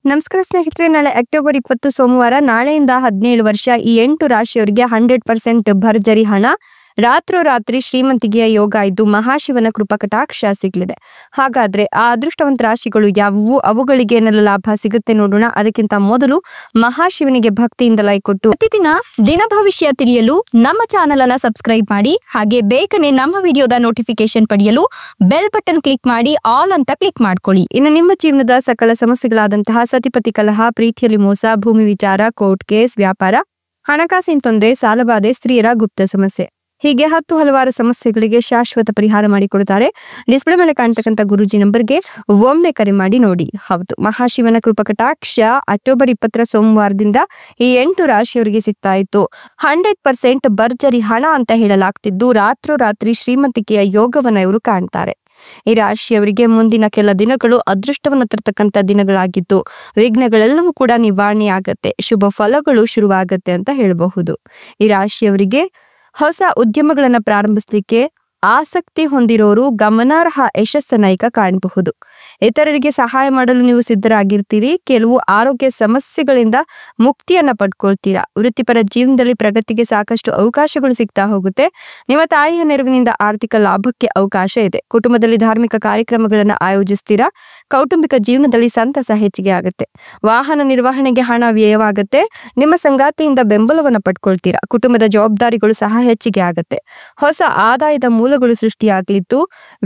ನಮಸ್ಕಾರ ಸ್ನೇಹಿತರೆ, ನಾಳೆ ಅಕ್ಟೋಬರ್ 20 ಸೋಮವಾರ. ನಾಳೆಯಿಂದ 17 ವರ್ಷ ಈ 8 ರಾಶಿಯವರಿಗೆ 100% ಭರ್ಜರಿ ಹಣ, ರಾತ್ರೋರಾತ್ರಿ ಶ್ರೀಮಂತಿಗೆಯ ಯೋಗ ಇದ್ದು ಮಹಾಶಿವನ ಕೃಪಾ ಕಟಾಕ್ಷ ಸಿಗಲಿದೆ. ಹಾಗಾದ್ರೆ ಆ ಅದೃಷ್ಟವಂತ ರಾಶಿಗಳು ಯಾವುವು, ಅವುಗಳಿಗೆ ಏನೆಲ್ಲ ಲಾಭ ಸಿಗುತ್ತೆ ನೋಡೋಣ. ಅದಕ್ಕಿಂತ ಮೊದಲು ಮಹಾಶಿವನಿಗೆ ಭಕ್ತಿಯಿಂದ ಲೈಕ್ ಕೊಟ್ಟು ಪ್ರತಿದಿನ ದಿನ ಭವಿಷ್ಯ ತಿಳಿಯಲು ನಮ್ಮ ಚಾನೆಲ್ ಅನ್ನ ಸಬ್ಸ್ಕ್ರೈಬ್ ಮಾಡಿ. ಹಾಗೆ ಬೇಗನೆ ನಮ್ಮ ವಿಡಿಯೋದ ನೋಟಿಫಿಕೇಶನ್ ಪಡೆಯಲು ಬೆಲ್ ಬಟನ್ ಕ್ಲಿಕ್ ಮಾಡಿ ಆಲ್ ಅಂತ ಕ್ಲಿಕ್ ಮಾಡ್ಕೊಳ್ಳಿ. ಇನ್ನು ನಿಮ್ಮ ಜೀವನದ ಸಕಲ ಸಮಸ್ಯೆಗಳಾದಂತಹ ಸತಿಪತಿ ಕಲಹ, ಪ್ರೀತಿಯಲ್ಲಿ ಮೋಸ, ಭೂಮಿ ವಿಚಾರ, ಕೋರ್ಟ್ ಕೇಸ್, ವ್ಯಾಪಾರ, ಹಣಕಾಸಿನ ತೊಂದರೆ, ಸಾಲಬಾಧೆ, ಸ್ತ್ರೀಯರ ಗುಪ್ತ ಸಮಸ್ಯೆ, ಹೀಗೆ ಹಲವಾರು ಸಮಸ್ಯೆಗಳಿಗೆ ಶಾಶ್ವತ ಪರಿಹಾರ ಮಾಡಿಕೊಡುತ್ತಾರೆ. ಡಿಸ್ಪ್ಲೇ ಮೇಲೆ ಕಾಣ್ತಕ್ಕಂಥ ಗುರೂಜಿ ನಂಬರ್ಗೆ ಒಮ್ಮೆ ಕರೆ ಮಾಡಿ ನೋಡಿ. ಹೌದು, ಮಹಾಶಿವನ ಕೃಪಾ ಕಟಾಕ್ಷ ಅಕ್ಟೋಬರ್ 20 ಸೋಮವಾರದಿಂದ ಈ 8 ರಾಶಿಯವರಿಗೆ ಸಿಗ್ತಾ ಇತ್ತು. 100% ಭರ್ಜರಿ ಹಣ ಅಂತ ಹೇಳಲಾಗ್ತಿದ್ದು ರಾತ್ರೋರಾತ್ರಿ ಶ್ರೀಮಂತಿಕೆಯ ಯೋಗವನ್ನ ಇವರು ಕಾಣ್ತಾರೆ. ಈ ರಾಶಿಯವರಿಗೆ ಮುಂದಿನ ಕೆಲ ದಿನಗಳು ಅದೃಷ್ಟವನ್ನು ತರತಕ್ಕಂಥ ದಿನಗಳಾಗಿದ್ದು ವಿಘ್ನಗಳೆಲ್ಲವೂ ಕೂಡ ನಿವಾರಣೆ ಆಗತ್ತೆ, ಶುಭ ಫಲಗಳು ಶುರುವಾಗತ್ತೆ ಅಂತ ಹೇಳಬಹುದು. ಈ ರಾಶಿಯವರಿಗೆ ಹೊಸ ಉದ್ಯಮಗಳನ್ನ ಪ್ರಾರಂಭಿಸಲಿಕ್ಕೆ ಆಸಕ್ತಿ ಹೊಂದಿರೋರು ಗಮನಾರ್ಹ ಯಶಸ್ಸನ್ನ ಈಗ ಕಾಣಬಹುದು. ಇತರರಿಗೆ ಸಹಾಯ ಮಾಡಲು ನೀವು ಸಿದ್ಧರಾಗಿರ್ತೀರಿ. ಕೆಲವು ಆರೋಗ್ಯ ಸಮಸ್ಯೆಗಳಿಂದ ಮುಕ್ತಿಯನ್ನ ಪಡ್ಕೊಳ್ತೀರಾ. ವೃತ್ತಿಪರ ಜೀವನದಲ್ಲಿ ಪ್ರಗತಿಗೆ ಸಾಕಷ್ಟು ಅವಕಾಶಗಳು ಸಿಗ್ತಾ ಹೋಗುತ್ತೆ. ನಿಮ್ಮ ತಾಯಿಯ ನೆರವಿನಿಂದ ಆರ್ಥಿಕ ಲಾಭಕ್ಕೆ ಅವಕಾಶ ಇದೆ. ಕುಟುಂಬದಲ್ಲಿ ಧಾರ್ಮಿಕ ಕಾರ್ಯಕ್ರಮಗಳನ್ನ ಆಯೋಜಿಸ್ತೀರಾ. ಕೌಟುಂಬಿಕ ಜೀವನದಲ್ಲಿ ಸಂತಸ ಹೆಚ್ಚಿಗೆ ಆಗುತ್ತೆ. ವಾಹನ ನಿರ್ವಹಣೆಗೆ ಹಣ ವ್ಯಯವಾಗುತ್ತೆ. ನಿಮ್ಮ ಸಂಗಾತಿಯಿಂದ ಬೆಂಬಲವನ್ನ ಪಡ್ಕೊಳ್ತೀರಾ. ಕುಟುಂಬದ ಜವಾಬ್ದಾರಿಗಳು ಸಹ ಹೆಚ್ಚಿಗೆ ಆಗುತ್ತೆ. ಹೊಸ ಆದಾಯದ ಮೂಲಗಳು ಸೃಷ್ಟಿಯಾಗಲಿದ್ದು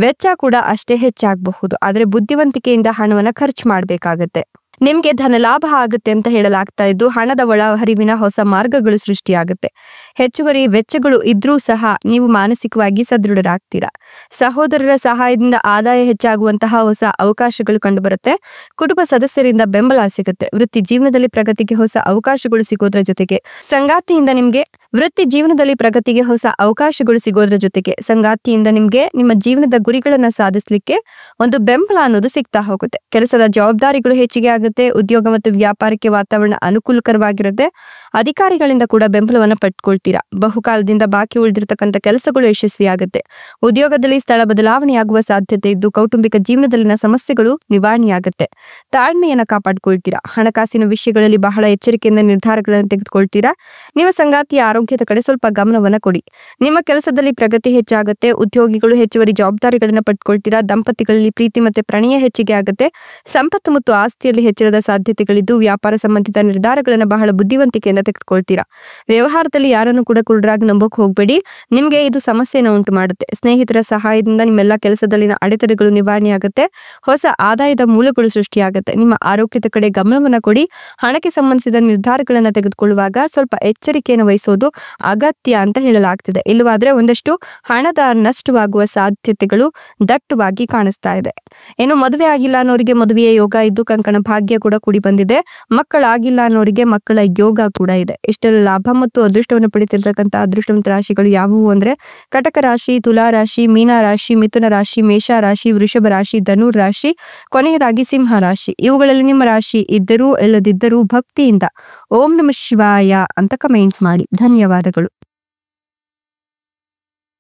ವೆಚ್ಚ ಕೂಡ ಅಷ್ಟೇ ಹೆಚ್ಚಾಗಬಹುದು. ಆದ್ರೆ ಬುದ್ಧಿವಂತಿಕೆಯಿಂದ ಹಣವನ್ನ ಖರ್ಚು ಮಾಡಬೇಕಾಗತ್ತೆ. ನಿಮ್ಗೆ ಧನ ಲಾಭ ಆಗುತ್ತೆ ಅಂತ ಹೇಳಲಾಗ್ತಾ ಇದ್ದು ಹಣದ ಒಳ ಹರಿವಿನ ಹೊಸ ಮಾರ್ಗಗಳು ಸೃಷ್ಟಿಯಾಗುತ್ತೆ. ಹೆಚ್ಚುವರಿ ವೆಚ್ಚಗಳು ಇದ್ರೂ ಸಹ ನೀವು ಮಾನಸಿಕವಾಗಿ ಸದೃಢರಾಗ್ತೀರಾ. ಸಹೋದರರ ಸಹಾಯದಿಂದ ಆದಾಯ ಹೆಚ್ಚಾಗುವಂತಹ ಹೊಸ ಅವಕಾಶಗಳು ಕಂಡುಬರುತ್ತೆ. ಕುಟುಂಬ ಸದಸ್ಯರಿಂದ ಬೆಂಬಲ ಸಿಗುತ್ತೆ. ವೃತ್ತಿ ಜೀವನದಲ್ಲಿ ಪ್ರಗತಿಗೆ ಹೊಸ ಅವಕಾಶಗಳು ಸಿಗೋದ್ರ ಜೊತೆಗೆ ಸಂಗಾತಿಯಿಂದ ನಿಮ್ಗೆ ಸಂಗಾತಿಯಿಂದ ನಿಮ್ಗೆ ನಿಮ್ಮ ಜೀವನದ ಗುರಿಗಳನ್ನ ಸಾಧಿಸಲಿಕ್ಕೆ ಒಂದು ಬೆಂಬಲ ಅನ್ನೋದು ಸಿಗ್ತಾ ಹೋಗುತ್ತೆ. ಕೆಲಸದ ಜವಾಬ್ದಾರಿಗಳು ಹೆಚ್ಚಿಗೆ ಆಗುತ್ತೆ. ಉದ್ಯೋಗ ಮತ್ತು ವ್ಯಾಪಾರಕ್ಕೆ ವಾತಾವರಣ ಅನುಕೂಲಕರವಾಗಿರುತ್ತೆ. ಅಧಿಕಾರಿಗಳಿಂದ ಕೂಡ ಬೆಂಬಲವನ್ನ ಪಡ್ಕೊಳ್ತೀರಾ. ಬಹುಕಾಲದಿಂದ ಬಾಕಿ ಉಳಿದಿರತಕ್ಕಂಥ ಕೆಲಸಗಳು ಯಶಸ್ವಿಯಾಗುತ್ತೆ. ಉದ್ಯೋಗದಲ್ಲಿ ಸ್ಥಳ ಬದಲಾವಣೆಯಾಗುವ ಸಾಧ್ಯತೆ ಇದ್ದು ಕೌಟುಂಬಿಕ ಜೀವನದಲ್ಲಿನ ಸಮಸ್ಯೆಗಳು ನಿವಾರಣೆಯಾಗುತ್ತೆ. ತಾಳ್ಮೆಯನ್ನ ಕಾಪಾಡ್ಕೊಳ್ತೀರಾ. ಹಣಕಾಸಿನ ವಿಷಯಗಳಲ್ಲಿ ಬಹಳ ಎಚ್ಚರಿಕೆಯಿಂದ ನಿರ್ಧಾರಗಳನ್ನು ತೆಗೆದುಕೊಳ್ತೀರಾ. ನಿಮ್ಮ ಸಂಗಾತಿಯ ಆರೋಗ್ಯದ ಕಡೆ ಸ್ವಲ್ಪ ಗಮನವನ್ನ ಕೊಡಿ. ನಿಮ್ಮ ಕೆಲಸದಲ್ಲಿ ಪ್ರಗತಿ ಹೆಚ್ಚಾಗುತ್ತೆ. ಉದ್ಯೋಗಿಗಳು ಹೆಚ್ಚುವರಿ ಜವಾಬ್ದಾರಿಗಳನ್ನ ಪಡ್ಕೊಳ್ತೀರಾ. ದಂಪತಿಗಳಲ್ಲಿ ಪ್ರೀತಿ ಮತ್ತೆ ಪ್ರಣಯ ಹೆಚ್ಚಿಗೆ ಆಗುತ್ತೆ. ಸಂಪತ್ತು ಮತ್ತು ಆಸ್ತಿಯಲ್ಲಿ ಹೆಚ್ಚಳದ ಸಾಧ್ಯತೆಗಳಿದ್ದು ವ್ಯಾಪಾರ ಸಂಬಂಧಿತ ನಿರ್ಧಾರಗಳನ್ನ ಬಹಳ ಬುದ್ಧಿವಂತಿಕೆಯಿಂದ ತೆಗೆದುಕೊಳ್ತೀರಾ. ವ್ಯವಹಾರದಲ್ಲಿ ಯಾರನ್ನು ಕೂಡ ಕುರುಡರಾಗಿ ನಂಬೋಕ್ ಹೋಗ್ಬೇಡಿ. ನಿಮ್ಗೆ ಇದು ಸಮಸ್ಯೆಯನ್ನು ಉಂಟು ಮಾಡುತ್ತೆ. ಸ್ನೇಹಿತರ ಸಹಾಯದಿಂದ ನಿಮ್ಮೆಲ್ಲ ಕೆಲಸದಲ್ಲಿನ ಅಡೆತಡೆಗಳು ನಿವಾರಣೆಯಾಗುತ್ತೆ. ಹೊಸ ಆದಾಯದ ಮೂಲಗಳು ಸೃಷ್ಟಿಯಾಗುತ್ತೆ. ನಿಮ್ಮ ಆರೋಗ್ಯದ ಕಡೆ ಗಮನವನ್ನ ಕೊಡಿ. ಹಣಕ್ಕೆ ಸಂಬಂಧಿಸಿದ ನಿರ್ಧಾರಗಳನ್ನ ತೆಗೆದುಕೊಳ್ಳುವಾಗ ಸ್ವಲ್ಪ ಎಚ್ಚರಿಕೆಯನ್ನು ವಹಿಸೋದು ಅಗತ್ಯ ಅಂತ ಹೇಳಲಾಗ್ತಿದೆ. ಇಲ್ಲವಾದ್ರೆ ಒಂದಷ್ಟು ಹಣದ ನಷ್ಟವಾಗುವ ಸಾಧ್ಯತೆಗಳು ದಟ್ಟವಾಗಿ ಕಾಣಿಸ್ತಾ ಇದೆ. ಇನ್ನು ಮದುವೆ ಆಗಿಲ್ಲ ಅನ್ನೋರಿಗೆ ಮದುವೆಯ ಯೋಗ ಇದ್ದು ಕಂಕಣ ಭಾಗ್ಯ ಕೂಡ ಕೂಡಿ ಬಂದಿದೆ. ಮಕ್ಕಳಾಗಿಲ್ಲ ಅನ್ನೋರಿಗೆ ಮಕ್ಕಳ ಯೋಗ ಕೂಡ ಇದೆ. ಇಷ್ಟೆಲ್ಲ ಲಾಭ ಮತ್ತು ಅದೃಷ್ಟವನ್ನು ಪಡಿತಿರ್ತಕ್ಕಂಥ ಅದೃಷ್ಟವಂತ ರಾಶಿಗಳು ಯಾವುವು ಅಂದ್ರೆ ಕಟಕ ರಾಶಿ, ತುಲಾ ರಾಶಿ, ಮೀನ ರಾಶಿ, ಮಿಥುನ ರಾಶಿ, ಮೇಷ ರಾಶಿ, ವೃಷಭ ರಾಶಿ, ಧನುರ್ ರಾಶಿ, ಕೊನೆಯದಾಗಿ ಸಿಂಹ ರಾಶಿ. ಇವುಗಳಲ್ಲಿ ನಿಮ್ಮ ರಾಶಿ ಇದ್ದರೂ ಇಲ್ಲದಿದ್ದರೂ ಭಕ್ತಿಯಿಂದ ಓಂ ನಮಃ ಶಿವಾಯ ಅಂತ ಕಮೆಂಟ್ ಮಾಡಿ. ಧನ್ಯವಾದಗಳು.